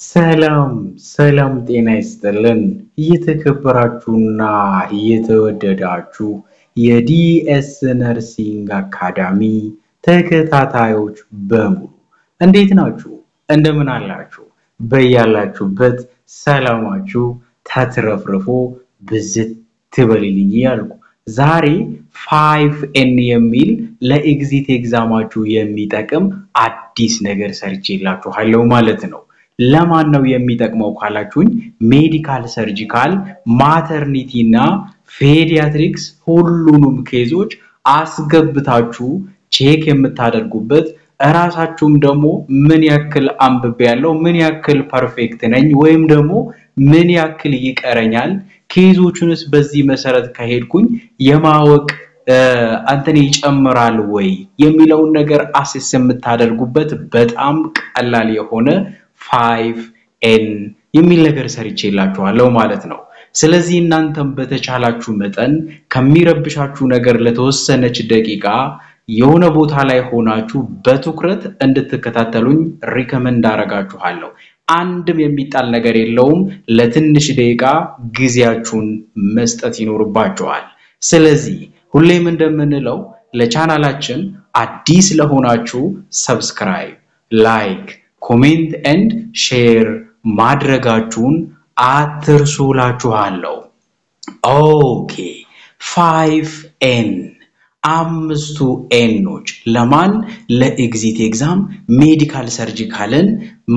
ሰላም ጤና ይስጥልን እየተከበራችሁና እየተወደዳችሁ የዲኤስ ነርሲንግ አካዳሚ ተከታታዮች በሙሉ እንዴት ናችሁ? እንደምን አላችሁ? በያላችሁበት ሰላማችሁ ተትረፍርፎ ብዝት ትበልልኝ ያልኩ ዛሬ 5N የሚል ለኤግዚት ኤግዛማችሁ የሚጠቅም አዲስ ነገር ሰርቼላችኋለሁ ማለት ነው። ለማን ነው የሚጠቅመው ካላችሁኝ ሜዲካል ሰርጂካል ማተርኒቲ እና ፔዲያትሪክስ ሁሉንም ኬዞች አስገብታችሁ ቼክ የምታደርጉበት ራሳችሁም ደግሞ ምን ያክል አንብቤያለሁ ምን ያክል ፐርፌክት ነኝ ወይም ደግሞ ምን ያክል ይቀረኛል ኬዞቹንስ በዚህ መሰረት ከሄድኩኝ የማወቅ አንተን ይጨምራል ወይ የሚለውን ነገር አሴስ የምታደርጉበት በጣም ቀላል የሆነ 5N የሚል ነገር ሰርቼላችኋለሁ ማለት ነው። ስለዚህ እናንተም በተቻላችሁ መጠን ከሚረብሻችሁ ነገር ለተወሰነች ደቂቃ የሆነ ቦታ ላይ ሆናችሁ በትኩረት እንድትከታተሉኝ ሪከመንድ አደርጋችኋለሁ። አንድም የሚጣል ነገር የለውም ለትንሽ ደቂቃ ጊዜያችሁን መስጠት ይኖርባችኋል። ስለዚህ ሁሌም እንደምንለው ለቻናላችን አዲስ ለሆናችሁ ሰብስክራይብ ላይክ comment and share ማድረጋችሁን አትርሱላችኋለሁ። ኦኬ 5N አምስቱ ኤኖች ለማን ለኤግዚት ኤግዛም ሜዲካል ሰርጂካልን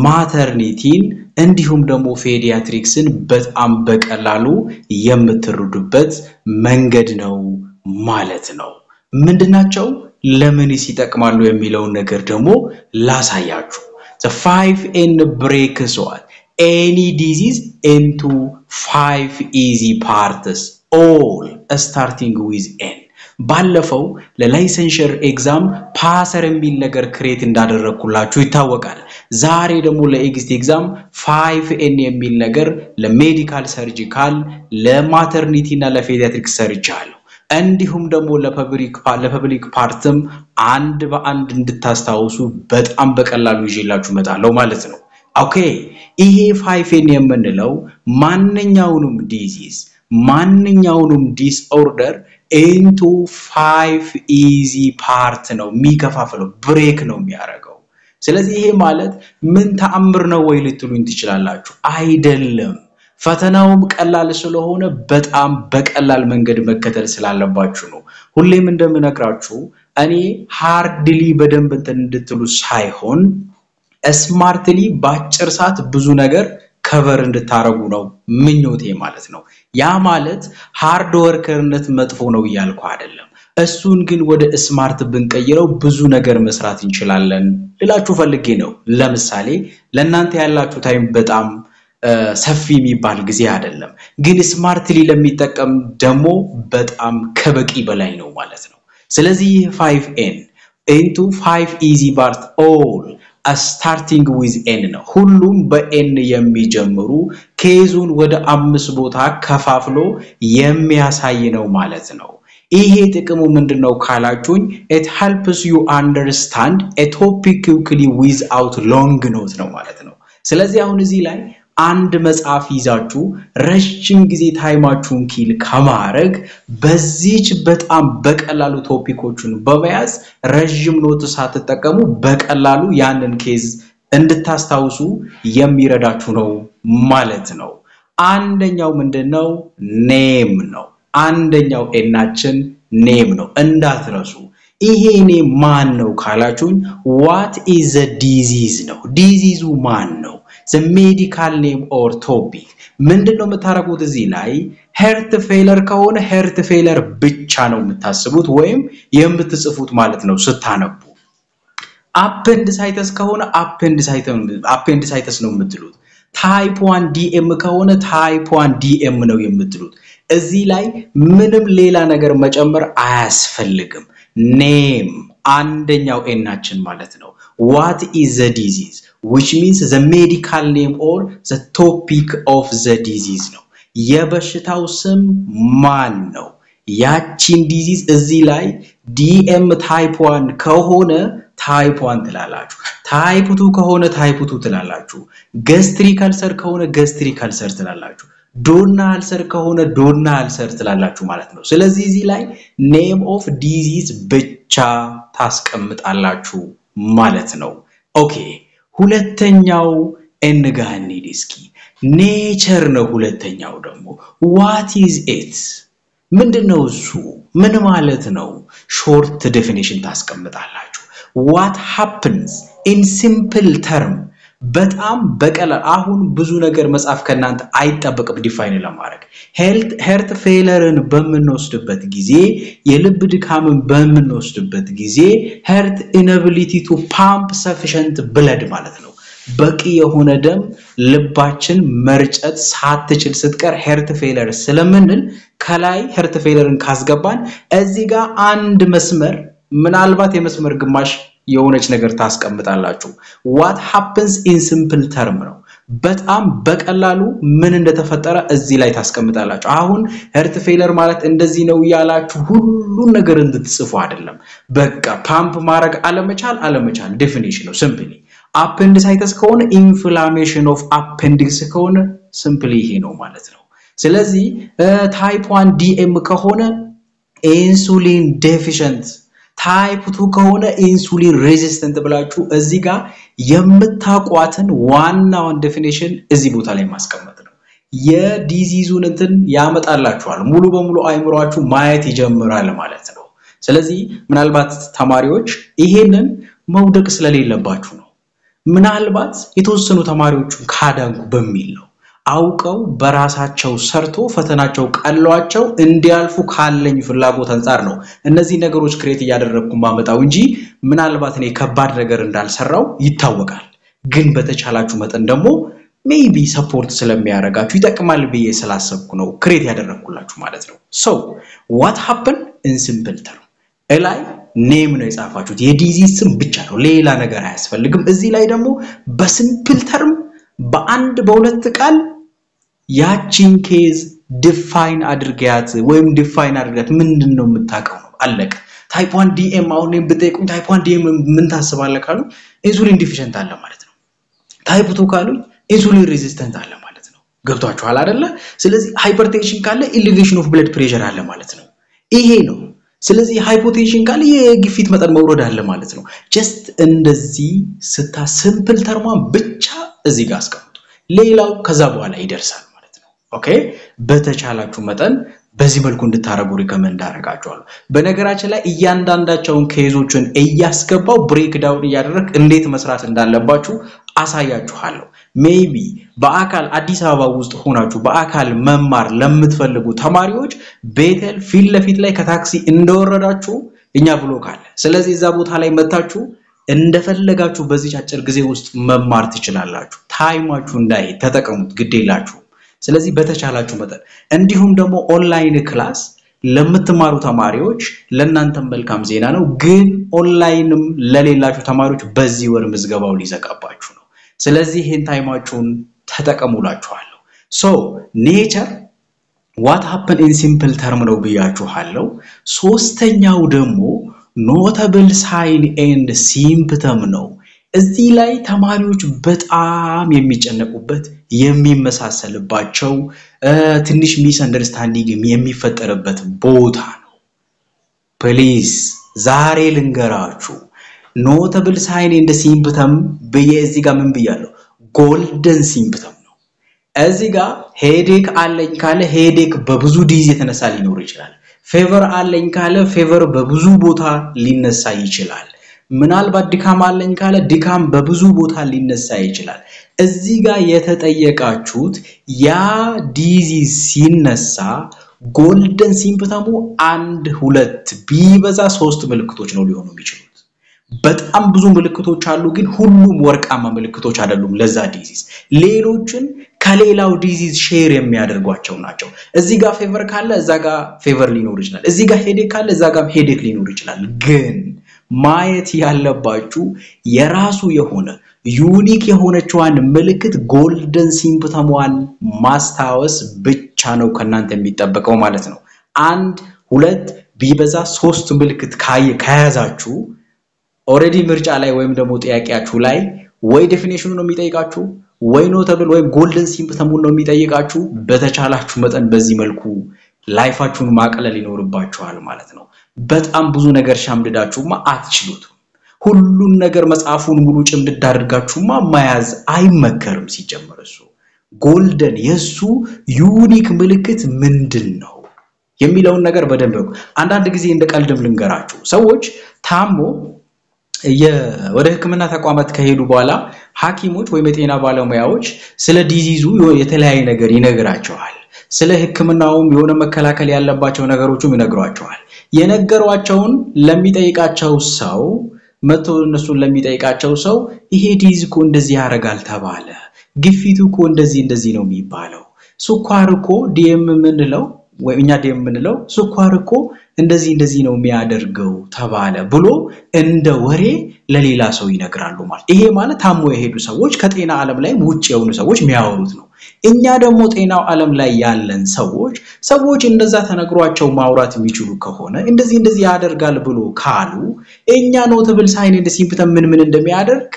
ማተርኒቲን እንዲሁም ደግሞ ፔዲያትሪክስን በጣም በቀላሉ የምትረዱበት መንገድ ነው ማለት ነው። ምንድናቸው ለምንስ ይጠቅማሉ የሚለው ነገር ደግሞ ላሳያችሁ። The 5N breaks what? Any disease into 5 easy parts, all starting with N. ባለፈው ለላይሰንሸር ኤግዛም ፓሰር የሚል ነገር ክሬት እንዳደረኩላችሁ ይታወቃል። ዛሬ ደግሞ ለኤግዚት ኤግዛም 5N የሚል ነገር ለሜዲካል ሰርጂካል ለማተርኒቲ እና ለፔዲያትሪክስ ሰርቻለሁ። እንዲሁም ደግሞ ለፐብሊክ ፓርትም አንድ በአንድ እንድታስታውሱ በጣም በቀላሉ ይዤላችሁ መጣለው ማለት ነው። ኦኬ ይሄ 5N የምንለው ማንኛውንም ዲዚዝ ማንኛውንም ዲስኦርደር into 5 easy part ነው የሚከፋፈለው ብሬክ ነው የሚያደርገው። ስለዚህ ይሄ ማለት ምን ተአምር ነው ወይ ልትሉኝ ትችላላችሁ? አይደለም። ፈተናውም ቀላል ስለሆነ በጣም በቀላል መንገድ መከተል ስላለባችሁ ነው። ሁሌም እንደምነግራችሁ እኔ ሃርድሊ በደንብ እንድትሉ ሳይሆን ስማርትሊ ባጭር ሰዓት ብዙ ነገር ከቨር እንድታረጉ ነው ምኞቴ ማለት ነው። ያ ማለት ሃርድ ወርከርነት መጥፎ ነው ይያልኩ አይደለም። እሱን ግን ወደ ስማርት ብንቀይረው ብዙ ነገር መስራት እንችላለን ልላችሁ ፈልጌ ነው። ለምሳሌ ለእናንተ ያላችሁ ታይም በጣም ሰፊ የሚባል ጊዜ አይደለም፣ ግን ስማርትሊ ለሚጠቀም ደግሞ በጣም ከበቂ በላይ ነው ማለት ነው። ስለዚህ 5N into 5 easy parts all starting with N ነው። ሁሉም በN የሚጀምሩ ኬዙን ወደ 5 ቦታ ከፋፍሎ የሚያሳይ ነው ማለት ነው። ይሄ ጥቅሙ ምንድነው ካላችሁኝ it helps you understand a topic quickly without long notes ነው ማለት ነው። ስለዚህ አሁን እዚህ ላይ አንድ መጽሐፍ ይዛችሁ ረጅም ጊዜ ታይማችሁን ኪል ከማረግ በዚህች በጣም በቀላሉ ቶፒኮቹን በመያዝ ረጅም ኖት ሳትጠቀሙ በቀላሉ ያንን ኬዝ እንድታስታውሱ የሚረዳችሁ ነው ማለት ነው። አንደኛው ምንድነው? ኔም ነው። አንደኛው ኤናችን ኔም ነው እንዳትረሱ። ይሄ ኔም ማን ነው ካላችሁኝ what is the disease ነው። ዲዚዙ ማን ነው? the medical name or topic ምንድነው የምታረጉት? እዚህ ላይ heart failure ከሆነ heart failure ብቻ ነው የምታስቡት ወይም የምትጽፉት ማለት ነው ስታነቡ። appendicitis ከሆነ appendicitis ነው የምትሉት። type 1 DM ከሆነ type 1 DM ነው የምትሉት። እዚህ ላይ ምንም ሌላ ነገር መጨመር አያስፈልግም። name አንደኛው ኤናችን ማለት ነው። what is the disease which means the medical name or the topic of the disease ነው። የበሽታው ስም ማን ነው? ያቺን ዲዚዝ እዚህ ላይ DM type 1 ከሆነ ታይፕ 1 ትላላችሁ ታይፕ 2 ከሆነ ታይፕ 2 ትላላችሁ ጋስትሪክ አልሰር ከሆነ ጋስትሪክ አልሰር ትላላችሁ ዶና አልሰር ከሆነ ዶና አልሰር ትላላችሁ ማለት ነው ስለዚህ እዚህ ላይ ኔም ኦፍ ዲዚዝ ብቻ ታስቀምጣላችሁ ማለት ነው ኦኬ ሁለተኛው እንጋኒ ዲስኪ ኔቸር ነው ሁለተኛው ደግሞ what is it ምንድነው እሱ ምን ማለት ነው ሾርት ዴፊኒሽን ታስቀምጣላችሁ what happens in simple term በጣም በቀላል አሁን ብዙ ነገር መጻፍ ከናንተ አይጣበቅም ዲፋይን ለማድረግ ሄርት ፌለርን በመንወስድበት ጊዜ የልብ ድካምን በመንወስድበት ጊዜ ሄርት inability to pump sufficient blood ማለት ነው በቂ የሆነ ደም ልባችን መርጨት ሳትችል ስትቀር ሄርት ፌለር ስለምንል ከላይ ሄርት ፌለርን ካስገባን እዚህ ጋር አንድ መስመር ምናልባት የመስመር ግማሽ የሆነች ነገር ታስቀምጣላችሁ what happens in simple term ነው በጣም በቀላሉ ምን እንደተፈጠረ እዚህ ላይ ታስቀምጣላችሁ አሁን ሄርት ፌለር ማለት እንደዚህ ነው ያላችሁ ሁሉ ነገር እንድትጽፉ አይደለም በቃ ፓምፕ ማድረግ አለመቻል ዴፊኒሽን ነው ሲምፕሊ appendicitis ከሆነ inflammation of appendix ከሆነ simply ይሄ ነው ማለት ነው ስለዚህ type 1 DM ከሆነ insulin deficient type 2 ከሆነ insulin resistant ብላችሁ እዚህ ጋር የምታቋትን ዋናውን ዴፊኒሽን እዚህ ቦታ ላይ ማስቀመጥ ነው የዲዚዙን እንትን ያመጣላችኋል ሙሉ በሙሉ አይምሮአችሁ ማየት ይጀምራል ማለት ነው ስለዚህ ምናልባት ተማሪዎች ይሄንን መውደቅ ስለሌለባችሁ ነው ምናልባት የተወሰኑ ተማሪዎችን ካዳንኩ በሚል ነው አውቀው በራሳቸው ሰርቶ ፈተናቸው ቀሏቸው እንዲያልፉ ካለኝ ፍላጎት አንፃር ነው እነዚህ ነገሮች ክሬት ያደረኩ ማመጣው እንጂ ምናልባት እኔ ከባድ ነገር እንዳልሰራው ይታወቃል ግን በተቻላችሁ መጠን ደግሞ ሜቢ ሰፖርት ስለሚያረጋችሁ ይጠቅማል ብዬ ስላሰብኩ ነው ክሬት ያደረኩላችሁ ማለት ነው so what happened in simple term እላይ ኔም ነው የጻፋችሁት የዲዚዝ ስም ብቻ ነው ሌላ ነገር አያስፈልግም እዚህ ላይ ደግሞ በሲምፕል ተርም በአንድ በሁለት ቃል ያቺን ኬዝ ዲፋይን አድርጋት ወይም ዲፋይን አድርጋት ምንድነው የምታቀው ነው አለቀ ታይፕ 1 ዲኤም አሁን ብትጠይቁኝ ታይፕ 1 ዲኤም ምን ታስባለህ ካሉ ኢንሱሊን ዲፊሽንት አለ ማለት ነው ታይፕ 2 ካሉ ኢንሱሊን ሬዚስታንት አለ ማለት ነው ገብቷችኋል አይደለ ስለዚህ ሃይፐርቴንሽን ካለ ኤሌቬሽን ኦፍ ብለድ ፕሬሸር አለ ማለት ነው ይሄ ነው ስለዚህ ሃይፖቴንሽን ካለ የግፊት መጠን መውረድ አለ ማለት ነው ጀስት እንደዚህ ስታ ሲምፕል ተርሟን ብቻ እዚህ ጋር አስቀምጡ ሌላው ከዛ በኋላ ይደርሳል ማለት ነው ኦኬ በተቻላችሁ መጠን በዚህ መልኩ እንድታረጉ ሪከመንድ አደርጋችኋለሁ በነገራችን ላይ እያንዳንዳቸውን ኬዞችን እያስገባው ብሬክ ዳውን ያደረክ እንዴት መስራት እንዳለባችሁ አሳያችኋለሁ ሜቢ በአካል አዲስ አበባ ውስጥ ሆናችሁ በአካል መማር ለምትፈልጉ ተማሪዎች ቤተል ፊት ለፊት ላይ ከታክሲ እንደወረዳችሁ እኛ ብሎክ አለ ስለዚህ እዛ ቦታ ላይ መጣችሁ እንደፈለጋችሁ በዚህ አጭር ጊዜ ውስጥ መማር ትችላላችሁ ታይማችሁ እንዳይ ተጠቀሙት ግዴላችሁ ስለዚህ በተቻላችሁ መጠን እንዲሁም ደግሞ ኦንላይን ክላስ ለምትማሩ ተማሪዎች ለእናንተ መልካም ዜና ነው ግን ኦንላይንም ለሌላችሁ ተማሪዎች በዚህ ወር ምዝገባው ሊዘጋባችሁ ነው ስለዚህ ይሄን ታይማችሁን ተጠቀሙላችኋለሁ so nature what happened in simple term ነው ብያችኋለሁ ሶስተኛው ደግሞ notable sign and symptom ነው እዚህ ላይ ተማሪዎች በጣም የሚጨነቁበት የሚመሳሰልባቸው ትንሽ ሚስ አንደርስታንዲንግ የሚፈጠርበት ቦታ ነው ፕሊዝ ዛሬ ልንገራችሁ notable sign and symptom በዚህ ጋር ምን ብያለሁ golden symptom ነው እዚህ ጋር headache አለኝ ካለ headache በብዙ ዲዝ የተነሳ ሊኖር ይችላል fever አለኝ ካለ fever በብዙ ቦታ ሊነሳ ይችላል ምናልባት ድካም አለኝ ካለ ድካም በብዙ ቦታ ሊነሳ ይችላል እዚህ ጋር የተጠየቃችሁት ያ ዲዚዝ ሲነሳ golden symptom 1 2 ቢበዛ 3 ምልክቶች ነው ሊሆኑ የሚችሉት በጣም ብዙ ምልክቶች አሉ ግን ሁሉም ወርቃማ ምልክቶች አይደሉም ለዛ ዲዚዝ ሌሎችን ከሌላው ዲዚዝ ሼር የሚያደርጓቸው ናቸው እዚህ ጋር ፌቨር ካለ እዛ ጋር ፌቨር ሊኖር ይችላል እዚህ ጋር ሄዴክ ካለ እዛ ጋር ሄዴክ ሊኖር ይችላል ግን ማየት ያለባችሁ የራሱ የሆነ ዩኒክ የሆነችዋን ምልክት golden symptom-ዋን ማስታወስ ብቻ ነው ከናንተ የሚጠበቀው ማለት ነው 1 2 ቢበዛ 3 ምልክት ከያዛችሁ ኦሬዲ ምርጫ ላይ ወይም ደግሞ ጥያቄያችሁ ላይ ወይ ዴፊኒሽኑ ነው የሚጠይቃችሁ ወይ ኖተብል ወይ ጎልደን ሲምፕተሙ ነው የሚጠይቃችሁ በተቻላችሁ መጠን በዚህ መልኩ ላይፋችሁን ማቀለል ይኖርባችኋል ማለት ነው በጣም ብዙ ነገር ሻምድዳችሁማ አትችሉትም ሁሉን ነገር መጻፉን ሙሉ ጭምድድ አድርጋችሁማ ማያዝ አይመከርም ሲጀመር እሱ ጎልደን የሱ ዩኒክ ምልክት ምንድነው የሚለውን ነገር በደንብ አንዳንድ ጊዜ እንደ ቀልድም ልንገራችሁ ሰዎች ታሞ ወደ ህክምና ተቋማት ከሄዱ በኋላ ሐኪሞች ወይ የጤና ባለሙያዎች ስለ ዲዚዙ የተለያየ ነገር ይነግራቸዋል ስለ ህክምናውም የሆነ መከላከል ያለባቸው ነገሮችም ይነግሯቸዋል የነገሯቸውን ለሚጠይቃቸው ሰው መቶ እነሱን ለሚጠይቃቸው ሰው ይሄ ዲዚዝ እኮ እንደዚህ ያረጋል ተባለ ግፊቱ እኮ እንደዚህ ነው የሚባለው ስኳር እኮ ዲኤም ምንለው ወይኛ ዲኤም ምንለው ስኳር እኮ እንደዚህ ነው የሚያደርገው ተባለ ብሎ እንደ ወሬ ለሌላ ሰው ይነግራሉ ማለት ይሄ ማለት ታሞ የሄዱ ሰዎች ከጤና ዓለም ላይ ውጪ የሆኑ ሰዎች የሚያወሩት ነው እኛ ደግሞ ጤናው ዓለም ላይ ያለን ሰዎች እንደዛ ተነግሯቸው ማውራት የሚችሉ ከሆነ እንደዚህ ያደርጋል ብሎ ካሉ እኛ ኖተብል ሳይን ኤንድ ሲምፕተም ምን እንደሚያደርግ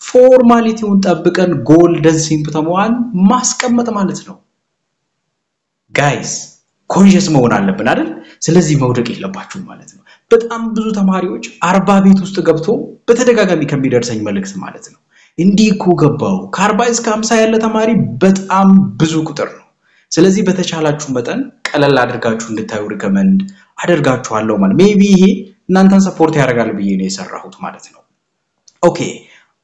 ፎርማሊቲውን ጠብቀን ጎልደን ሲምፕተሙን ማስቀመጥ ማለት ነው ጋይስ ኮንሺየስ መሆን አለብን አይደል ስለዚህ መውደቅ የለባችሁ ማለት ነው በጣም ብዙ ተማሪዎች 40 ቤት ውስጥ ገብቶ በተደጋጋሚ ከሚደርሰኝ መልእክት ማለት ነው እንዲኮ ገባው ከ40 እስከ 50 ያለ ተማሪ በጣም ብዙ ቁጥር ነው ስለዚህ በተቻላችሁ መጠን ቀለል አድርጋችሁ እንድታዩ ሪከመንድ አደርጋችኋለሁ ማለት ሜቢ ይሄ እናንተን ሰፖርት ያደርጋል ብዬ ነው የሰራሁት ማለት ነው ኦኬ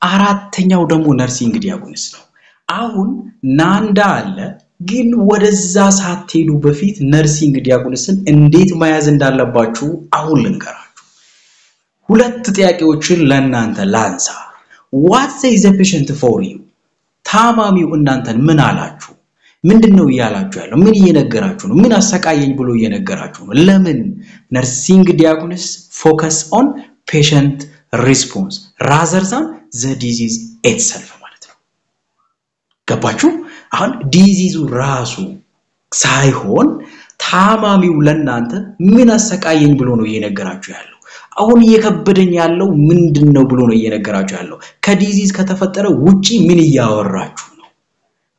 አራተኛው ደግሞ ነርሲንግ ዲያግኖሲስ ነው አሁን ናንዳ አለ ግን ወደዛ ሳትሄዱ በፊት ነርሲንግ ዲያግኖሲስን እንዴት ማያዝ እንዳለባችሁ አሁን ልንገራችሁ ሁለት ጥያቄዎችን ለእናንተ ላንሳ what says the patient for you ታማሚው እናንተን ምን አላችሁ ምንድነው ያላችሁ ያለው ምን እየነገራችሁ ነው ምን አሰቃየኝ ብሎ እየነገራችሁ ነው ለምን ነርሲንግ ዲያግኖሲስ focus on patient response rather than the disease itself ማለት ነው ገባችሁ አሁን ዲዚዙ ራሱ ሳይሆን ታማሚው ለናንተ ምን አሰቃየኝ ብሎ ነው እየነገራችሁ ያለው አሁን እየከበደኝ ያለው ምንድነው ብሎ ነው እየነገራችሁ ያለው ከዲዚዝ ከተፈጠረ ውጪ ምን ያወራችሁ ነው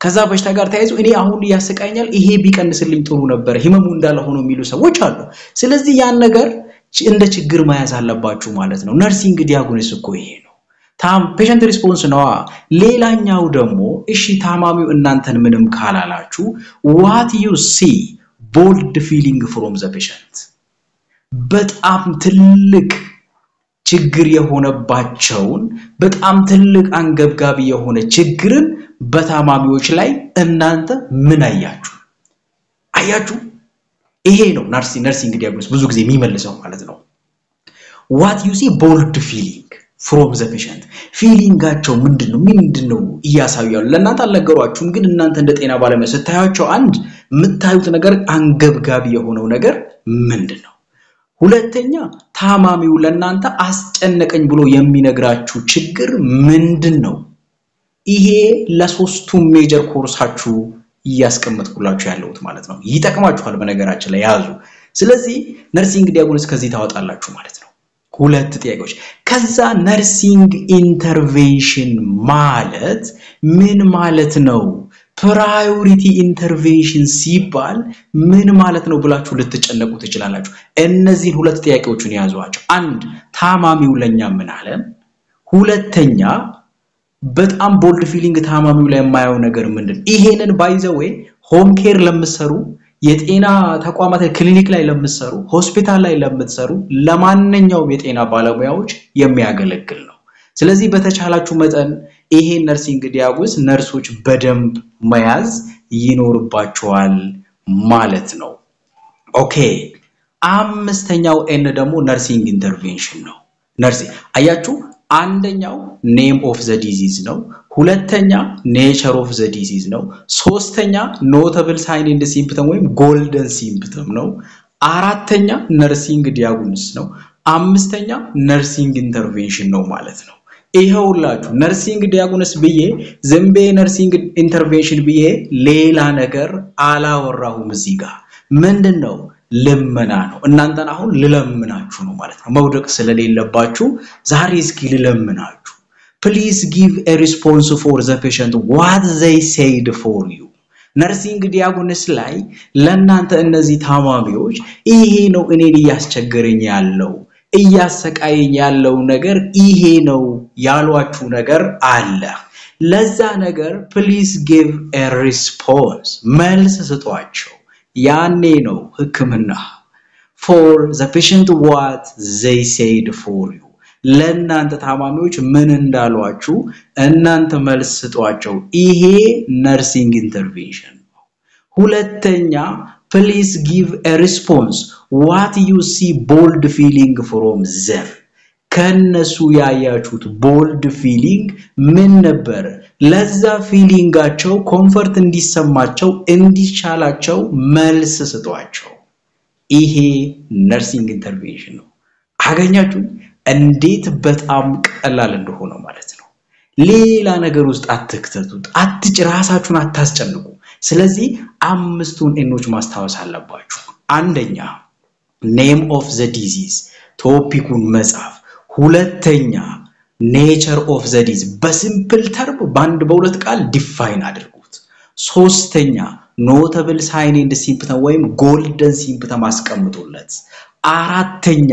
ከዛ በሽታ ጋር ታይዞ እኔ አሁን ያሰቃየኛል ይሄ ቢቀንስልኝ ጥሩ ነበር ህመሙ እንዳለ ሆኖ የሚሉ ሰዎች አሉ ስለዚህ ያን ነገር እንደ ችግር ማያዝ አለባችሁ ማለት ነው ነርሲንግ ዲያግኖሲስ እኮ ይሄ ነው patient response ነው ሌላኛው ደግሞ እሺ ታማሚው እናንተን ምንም ካላላችሁ what you see bold feeling from the patient በጣም ትልቅ ችግር የሆነባቸውን በጣም ትልቅ አንገብጋቢ የሆነ ችግርን በታማሚዎች ላይ እናንተ ምን አያችሁ ይሄ ነው ነርሲንግ ዲያግኖሲስ ብዙ ጊዜ የሚመልሰው ማለት ነው what you see bold feeling from the patient feelingጋቸው ምንድነው እያሳያሉ ለእናንተ አልነገሯችሁም ግን እናንተ እንደ ጤና ባለሙያ ስታያቸው አንድ ምታዩት ነገር አንገብጋቢ የሆነው ነገር ምንድነው ሁለተኛ ታማሚው ለእናንተ አስጨነቀኝ ብሎ የሚነግራችሁ ችግር ምንድነው ይሄ ለሶስቱም ሜጀር ኮርሳችሁ ያስቀምጥኩላችሁ ያለውት ማለት ነው ይጠቅማችኋል በነገራችን ላይ ያዙ ስለዚህ ነርሲንግ ዲያግኖሲስ ከዚህ ታወጣላችሁ ማለት ነው ሁለት ጥያቄዎች ከዛ ነርሲንግ ኢንተርቬንሽን ማለት ምን ማለት ነው ፕራዮሪቲ ኢንተርቬንሽን ሲባል ምን ማለት ነው ብላችሁ ልትጨነቁ ትችላላችሁ እነዚህ ሁለት ጥያቄዎችን ያዙዋቸው አንድ ታማሚው ለኛ ምን አለ ሁለተኛ በጣም ቦልድ ፊሊንግ ታማሚው ላይ የማያው ነገር ምንድነው ይሄንን ባይዘው ሆም ኬር ለምትሰሩ የጤና ተቋማት ክሊኒክ ላይ ለምትሰሩ ሆስፒታል ላይ ለምትሰሩ ለማንኛውም የጤና ባለሙያዎች የሚያገለግል ነው ስለዚህ በተቻላችሁ መጠን ይሄ ነርሲንግ ዲያግኖሲስ ነርሶች በደንብ መያዝ ይኖርባቸዋል ማለት ነው ኦኬ አምስተኛው ኤን ደግሞ ነርሲንግ ኢንተርቬንሽን ነው ነርሲንግ አያችሁ አንደኛው ኔም ኦፍ ዘ ዲዚዝ ነው ሁለተኛ ኔቸር ኦፍ ዘ ዲዚዝ ነው ሶስተኛ ኖተብል ሳይን ኤንድ ሲምፕተም ወይም ጎልደን ሲምፕተም ነው አራተኛ ነርሲንግ ዲያግኖሲስ ነው አምስተኛ ነርሲንግ ኢንተርቬንሽን ነው ማለት ነው ይሄውላችሁ ነርሲንግ ዲያግኖሲስ ብዬ ዘምቤ ነርሲንግ ኢንተርቬንሽን ብዬ ሌላ ነገር አላወራሁም እዚህ ጋር ምንድነው ልመና ነው እናንተን አሁን ልለምናችሁ ነው ማለት ነው መውደቅ ስለሌለባችሁ ዛሬ እስኪ ልለምናችሁ please give a response for the patient what they said for you nursing diagonus ላይ ለእናንተ እነዚህ ታማሚዎች ይሄ ነው እኔን ያስቸገረኝ ያለው እያሰቃየኝ ያለው ነገር ይሄ ነው ያሏችሁ ነገር አለ ለዛ ነገር please give a response መልስ ስጧቸው ያኔ ነው ህክምና for the patient what they said for you ለእናንተ ታማሚዎች ምን እንዳሏችሁ እናንተ መልስ ስጧቸው ይሄ nursing intervention ሁለተኛ please give a response what you see bold feeling from them ከነሱ ያያችሁት bold feeling ምን ነበር ለዛ ፊሊንጋቸው ኮምፎርት እንዲሰማቸው እንዲቻላቸው መልስ ስጧቸው ይሄ nursing intervention ነው አገኛችሁ እንዴት በጣም ቀላል እንደሆነ ማለት ነው ሌላ ነገር ውስጥ አትክተቱት አትጭራሳችሁን አታስጨንቁ ስለዚህ አምስቱን ኤኖች ማስታወስ አለባችሁ አንደኛ name of the disease ቶፒኩን መጻፍ ሁለተኛ nature of the disease በሲምፕል ተርም ባንድ በሁለት ቃል ዲፋይን አድርጉት ሶስተኛ notable sign and symptom ወይም golden symptom አስቀምጡለት አራተኛ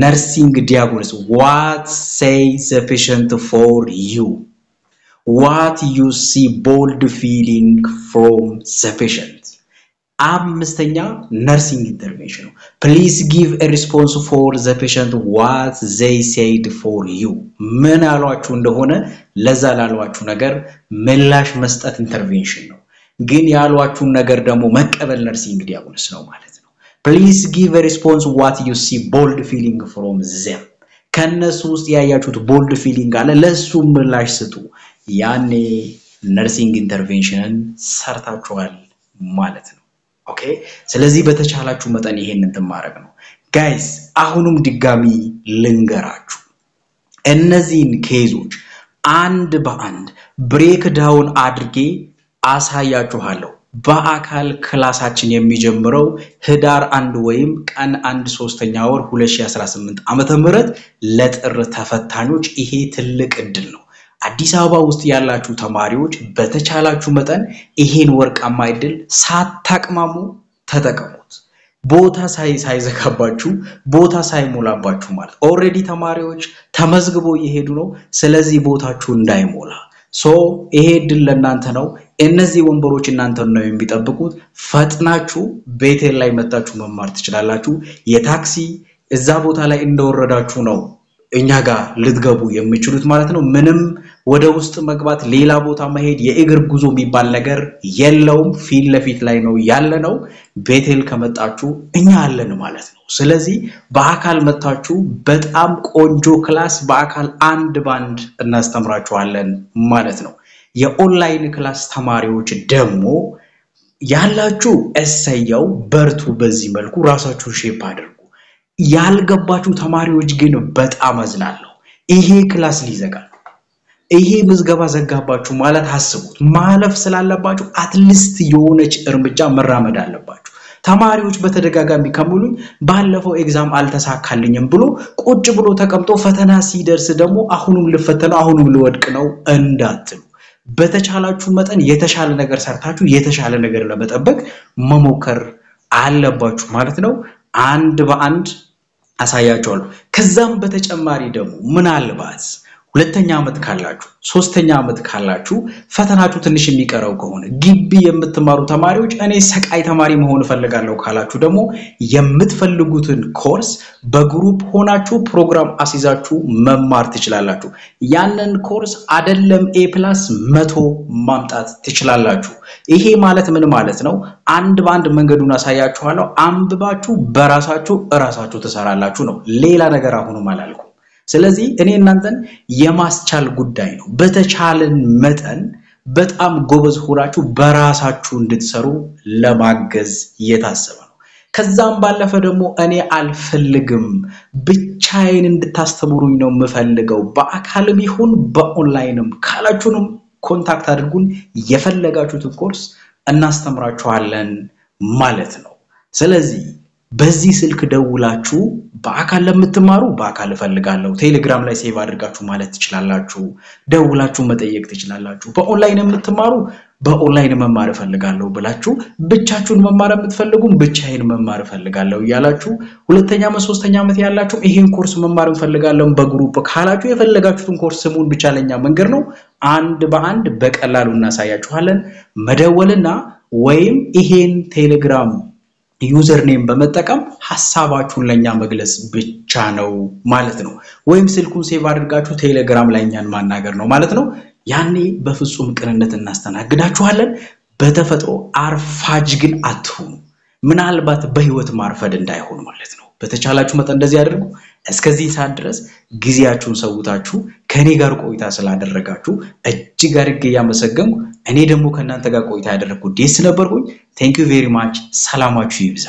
nursing diagnosis what say the patient for you what you see bold feeling from the patient አምስተኛ nursing intervention please give a response for the patient what they said for you ምን አሏችሁ እንደሆነ ለዛ ላሏችሁ ነገር ምላሽ መስጠት ኢንተርቬንሽን ነው ግን ያሏችሁ ነገር ደግሞ መቀበል nursing diagnosis ነው ማለት ነው please give a response what you see bold feeling from them ከነሱ ውስጥ ያያችሁት bold feeling አለ ለሱ ምላሽ ስጡ ያኔ nursing intervention ሰርታችኋል ማለት ነው ኦኬ ስለዚህ በተቻላችሁ መጠን ይሄንን ተማረግ ነው ጋይስ አሁንም ድጋሚ ልንገራችሁ እነዚህን ኬዞች አንድ በአንድ ብሬክ ዳውን አድርጌ አሳያችኋለሁ በአካል ክላሳችን የሚጀምረው ህዳር 1 ወይም ቀን 1/3ኛ ወር 2018 ዓመተ ምህረት ለጥር ተፈታኞች ይሄ ትልቅ እድል ነው አዲስ አበባ ውስጥ ያላችሁ ተማሪዎች በተቻላችሁ መጠን ይሄን ወርቃማ እድል ሳታቅማሙ ተጠቀሙት ቦታ ሳይዘካባችሁ ቦታ ሳይሞላባችሁ ማለት ኦሬዲ ተማሪዎች ተመዝግቦ ይሄዱ ነው ስለዚህ ቦታችሁ እንዳይሞላ ሶ ይሄ እድል ለእናንተ ነው እነዚህ ወንበሮች እናንተን ነው የሚጠብቁት ፈጥናችሁ ቤቴል ላይ መጣችሁ መማር ትችላላችሁ የታክሲ እዛ ቦታ ላይ እንደወረዳችሁ ነው እኛ ጋር ልትገቡ የሚችሉት ማለት ነው ምንም ወደ ውስጥ መግባት ሌላ ቦታ መሄድ የእግር ጉዞ የሚባል ነገር የለውም ፊት ለፊት ላይ ነው ያለነው ቤቴል ከመጣችሁ እኛ አለን ማለት ነው ስለዚህ በአካል መጣችሁ በጣም ቆንጆ ክላስ በአካል አንድ ባንድ እናስተምራችኋለን ማለት ነው የኦንላይን ክላስ ተማሪዎች ደግሞ ያላችሁ እሰየው በርቱ በዚህ መልኩ ራሳችሁ ሼፕ አድርጉ ያልገባችሁ ተማሪዎች ግን በጣም አዝናለሁ ይሄ ክላስ ሊዘጋ ይሄ ምዝገባ ዘጋባችሁ ማለት አስቡት ማለፍ ስላለባችሁ አትሊስት የሆነች እርምጃ መራመድ አለባችሁ ተማሪዎች በተደጋጋሚ ከሙሉኝ ባለፈው ኤግዛም አልተሳካልኝም ብሎ ቁጭ ብሎ ተቀምጦ ፈተና ሲደርስ ደግሞ አሁንም ልፈተነው አሁንም ልወድቅ ነው እንዳትሉ በተቻላችሁ መጠን የተሻለ ነገር ሰርታችሁ የተሻለ ነገር ለመጠበቅ መሞከር አለባችሁ ማለት ነው አንድ በአንድ አሳያችኋለሁ ከዛም በተጨማሪ ደግሞ ምን አልባት ሁለተኛ አመት ካላችሁ ሶስተኛ አመት ካላችሁ ፈተናችሁ ትንሽ የሚቀረው ከሆነ ግቢ የምትማሩ ተማሪዎች እኔ ሰቃይ ተማሪ መሆን ፈልጋለሁ ካላችሁ ደግሞ የምትፈልጉትን ኮርስ በግሩፕ ሆናችሁ ፕሮግራም አሲዛችሁ መማር ትችላላችሁ ያንን ኮርስ አይደለም A+100 ማምጣት ትችላላችሁ ይሄ ማለት ምን ማለት ነው አንድ ባንድ መንገዱን አሳያችኋለሁ አንብባችሁ በራሳችሁ ተሰራላችሁ ነው ሌላ ነገር አሁንም አላልኩም ስለዚህ እኔ እናንተን የማስቻል ጉዳይ ነው በተቻለን መጠን በጣም ጎበዝ ሆናችሁ በራሳችሁ እንድትሰሩ ለማገዝ የታሰበ ነው ከዛም ባለፈ ደግሞ እኔ አልፈልግም ብቻዬን እንድታስተምሩኝ ነው የምፈልገው በአካልም ይሁን በኦንላይንም ካላችሁንም ኮንታክት አድርጉን የፈለጋችሁትን ኮርስ እናስተምራችኋለን ማለት ነው ስለዚህ በዚህ ስልክ ደውላችሁ በአካል ለምትማሩ በአካል ፈልጋለሁ ቴሌግራም ላይ ሴቭ አድርጋችሁ ማለት ትችላላችሁ ደውላችሁ መጠየቅ ትችላላችሁ በኦንላይን የምትማሩ በኦንላይን መማር ፈልጋለሁ ብላችሁ ብቻችሁን መማር የምትፈልጉም ብቻዬን መማር ፈልጋለሁ ያላችሁ ሁለተኛ ዓመት ሶስተኛ ዓመት ያላችሁ ይሄን ኮርስ መማር ፈልጋለሁ በግሩፕ ካላችሁ የፈለጋችሁትን ኮርስ ስሙን ብቻ ለኛ መንገር ነው አንድ በአንድ በቀላሉ እናሳያችኋለን መደወልና ወይም ይሄን ቴሌግራም ዩዘር ኔም በመጠቀም ሐሳባችሁን ለኛ መግለጽ ብቻ ነው ማለት ነው ወይም ስልኩን ሴቭ አድርጋችሁ ቴሌግራም ላይ እኛን ማናገር ነው ማለት ነው ያኔ በፍጹም ቅንነት እናስተናግዳችኋለን በተፈጥሮ አርፋጅ ግን አትሁኑ ምናልባት በህይወት ማርፈድ እንዳይሆን ማለት ነው በተቻላችሁ መጠን እንደዚህ አድርጉ እስከዚህ ሰዓት ድረስ ጊዜያችሁን ሰውታችሁ ከኔ ጋር ቆይታ ስላደረጋችሁ እጅግ አድርጌ ያመሰገንኩ እኔ ደግሞ ከናንተ ጋር ቆይታ ያደረኩት ደስ ነበርኩኝ thank you very much ሰላማችሁ ይብዛ